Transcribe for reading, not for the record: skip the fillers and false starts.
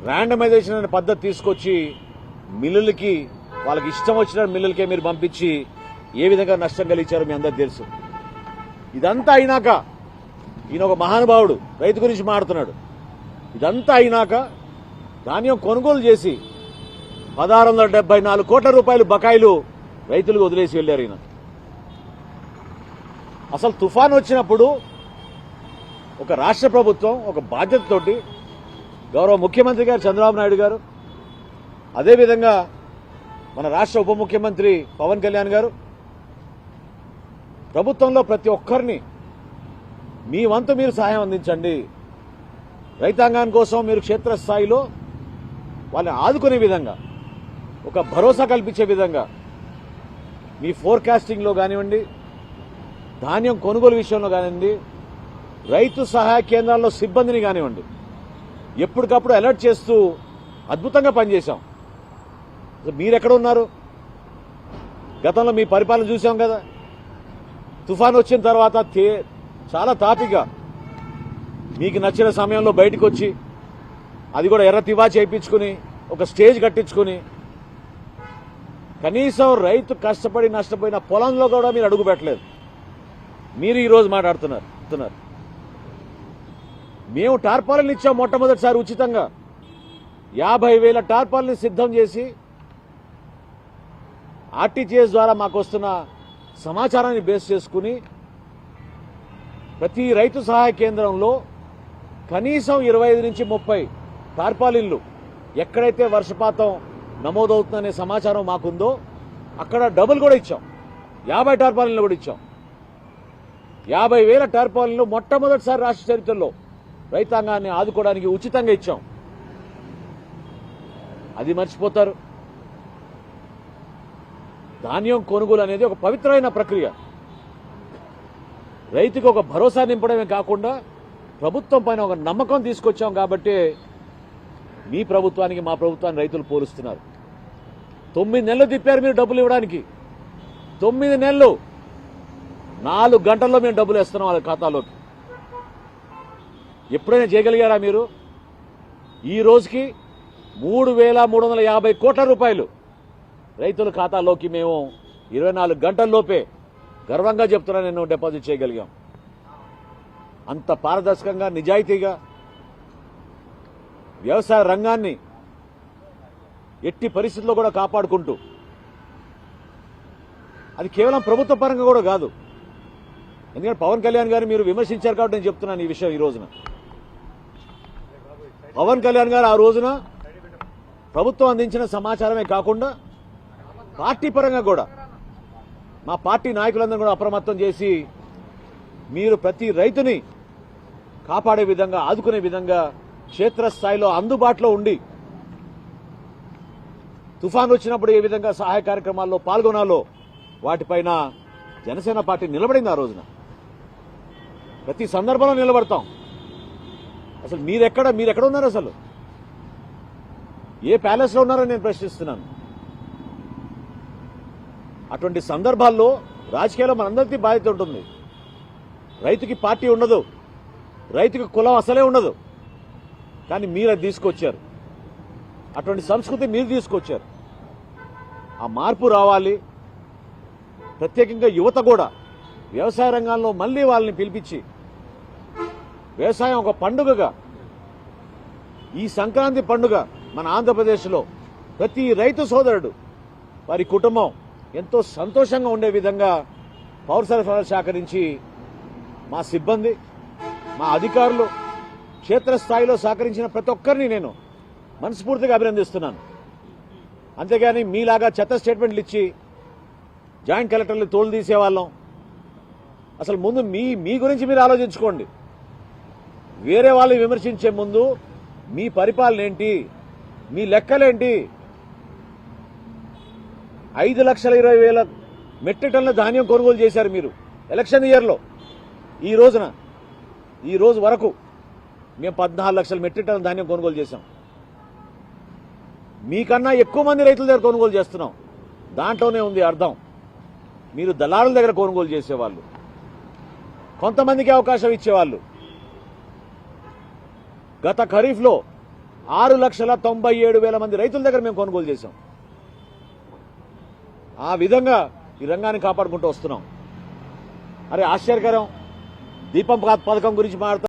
Randomisation అనే పద్ధతి తీసుకొచ్చి మిల్లులకి వాళ్ళకి ఇష్టం వచ్చిన మిల్లులకే మీరు పంపించి ఏ విధంగా నష్టం కలిగించారో మీ అందరికీ తెలుసు. ఇదంతా అయినాక ఈయన ఒక మహానుభావుడు రైతు గురించి మాట్లాడుతున్నాడు. ఇదంతా అయినాక ధాన్యం కొనుగోలు చేసి 1674 కోట్ల రూపాయలు బకాయిలు రైతులకు వదిలేసి వెళ్లారు ఈయన. అసలు తుఫాన్ వచ్చినప్పుడు ఒక రాష్ట్ర ప్రభుత్వం ఒక బాధ్యతతోటి గౌరవ ముఖ్యమంత్రి గారు చంద్రబాబు నాయుడు గారు, అదేవిధంగా మన రాష్ట్ర ఉప ముఖ్యమంత్రి పవన్ కళ్యాణ్ గారు ప్రభుత్వంలో ప్రతి ఒక్కరిని మీ వంతు మీరు సహాయం అందించండి, రైతాంగాని కోసం మీరు క్షేత్రస్థాయిలో వాళ్ళని ఆదుకునే విధంగా ఒక భరోసా కల్పించే విధంగా మీ ఫోర్కాస్టింగ్లో కానివ్వండి, ధాన్యం కొనుగోలు విషయంలో కానివ్వండి, రైతు సహాయ కేంద్రాల్లో సిబ్బందిని కానివ్వండి ఎప్పటికప్పుడు అలర్ట్ చేస్తూ అద్భుతంగా పనిచేశాం. మీరెక్కడ ఉన్నారు? గతంలో మీ పరిపాలన చూసాం కదా. తుఫాన్ వచ్చిన తర్వాత చాలా తాపిగా మీకు నచ్చిన సమయంలో బయటకు వచ్చి అది కూడా ఎర్ర తివా చేయించుకుని ఒక స్టేజ్ కట్టించుకుని కనీసం రైతు కష్టపడి నష్టపోయిన పొలంలో కూడా మీరు అడుగు పెట్టలేదు. మీరు ఈరోజు మాట్లాడుతున్నారు. మేము టార్పాలిన్ ఇచ్చాం మొట్టమొదటిసారి ఉచితంగా 50,000 టార్పాలిన్ సిద్ధం చేసి ఆర్టీజీఎస్ ద్వారా మాకు వస్తున్న సమాచారాన్ని బేస్ చేసుకుని ప్రతి రైతు సహాయ కేంద్రంలో కనీసం 25 నుంచి 30 టార్పాలిన్లు ఎక్కడైతే వర్షపాతం నమోదవుతుందనే సమాచారం మాకుందో అక్కడ డబుల్ కూడా ఇచ్చాం. 50 టార్పాలిన్లు కూడా ఇచ్చాం. 50,000 టార్పాలిన్లు మొట్టమొదటిసారి రాష్ట్ర చరిత్రలో రైతాంగాన్ని ఆదుకోవడానికి ఉచితంగా ఇచ్చాం. అది మర్చిపోతారు. ధాన్యం కొనుగోలు అనేది ఒక పవిత్రమైన ప్రక్రియ. రైతుకు ఒక భరోసా నింపడమే కాకుండా ప్రభుత్వం పైన ఒక నమ్మకం తీసుకొచ్చాం కాబట్టి మీ ప్రభుత్వానికి మా ప్రభుత్వాన్ని రైతులు పోలుస్తున్నారు. 9 నెలలు తిప్పారు మీరు డబ్బులు ఇవ్వడానికి. 9 నెలలు 4 గంటల్లో మేము డబ్బులు వేస్తున్నాం వాళ్ళ ఖాతాలోకి. ఎప్పుడైనా చేయగలిగారా మీరు? ఈ రోజుకి 3,350 కోట్ల రూపాయలు రైతుల ఖాతాలోకి మేము 24 గంటల్లోపే గర్వంగా చెప్తున్నా నేను డిపాజిట్ చేయగలిగాం. అంత పారదర్శకంగా నిజాయితీగా వ్యవసాయ రంగాన్ని ఎట్టి పరిస్థితుల్లో కూడా కాపాడుకుంటూ, అది కేవలం ప్రభుత్వ పరంగా కూడా కాదు. ఎందుకంటే పవన్ కళ్యాణ్ గారు మీరు విమర్శించారు కాబట్టి నేను చెప్తున్నాను ఈ విషయం. ఈ రోజున పవన్ కళ్యాణ్ గారు ఆ రోజున ప్రభుత్వం అందించిన సమాచారమే కాకుండా పార్టీ పరంగా కూడా మా పార్టీ నాయకులందరూ కూడా అప్రమత్తం చేసి మీరు ప్రతి రైతుని కాపాడే విధంగా, ఆదుకునే విధంగా క్షేత్రస్థాయిలో అందుబాటులో ఉండి తుఫాన్ వచ్చినప్పుడు ఏ విధంగా సహాయ కార్యక్రమాల్లో పాల్గొనాలో వాటిపైన జనసేన పార్టీ నిలబడింది. ఆ రోజున ప్రతి సందర్భంలో నిలబడతాం. అసలు మీరెక్కడ ఉన్నారు? అసలు ఏ ప్యాలెస్లో ఉన్నారో నేను ప్రశ్నిస్తున్నాను. అటువంటి సందర్భాల్లో రాజకీయాల్లో మనందరికీ బాధ్యత ఉంటుంది. రైతుకి పార్టీ ఉండదు, రైతుకి కులం అసలే ఉండదు. కానీ మీరు అది తీసుకొచ్చారు. అటువంటి సంస్కృతి మీరు తీసుకొచ్చారు. ఆ మార్పు రావాలి. ప్రత్యేకంగా యువత కూడా వ్యవసాయ రంగంలో మళ్లీ వాళ్ళని పిలిపించి వ్యవసాయం ఒక పండుగగా, ఈ సంక్రాంతి పండుగ మన ఆంధ్రప్రదేశ్లో ప్రతి రైతు సోదరుడు వారి కుటుంబం ఎంతో సంతోషంగా ఉండే విధంగా పౌర సరఫరాల శాఖ నుంచి మా సిబ్బంది, మా అధికారులు క్షేత్రస్థాయిలో సహకరించిన ప్రతి ఒక్కరిని నేను మనస్ఫూర్తిగా అభినందిస్తున్నాను. అంతేగాని మీలాగా చెత్త స్టేట్మెంట్లు ఇచ్చి జాయింట్ కలెక్టర్లు తోలు తీసేవాళ్ళం. అసలు ముందు మీ గురించి మీరు ఆలోచించుకోండి. వేరే వాళ్ళు విమర్శించే ముందు మీ పరిపాలన ఏంటి, మీ లెక్కలేంటి? 5,20,000 మెట్రిక్ టన్నుల ధాన్యం కొనుగోలు చేశారు మీరు ఎలక్షన్ ఇయర్లో. ఈ రోజు వరకు మేము 14 లక్షల మెట్రిక్ టన్నుల ధాన్యం కొనుగోలు చేశాం. మీకన్నా ఎక్కువ మంది రైతుల దగ్గర కొనుగోలు చేస్తున్నాం. దాంట్లోనే ఉంది అర్థం. మీరు దళారుల దగ్గర కొనుగోలు చేసేవాళ్ళు, కొంతమందికి అవకాశం ఇచ్చేవాళ్ళు. గత ఖరీఫ్లో 6,97,000 మంది రైతుల దగ్గర మేము కొనుగోలు చేశాం. ఆ విధంగా ఈ రంగాన్ని కాపాడుకుంటూ వస్తున్నాం. అరే ఆశ్చర్యకరం, దీపం పథకం గురించి మాట్లాడుతాం.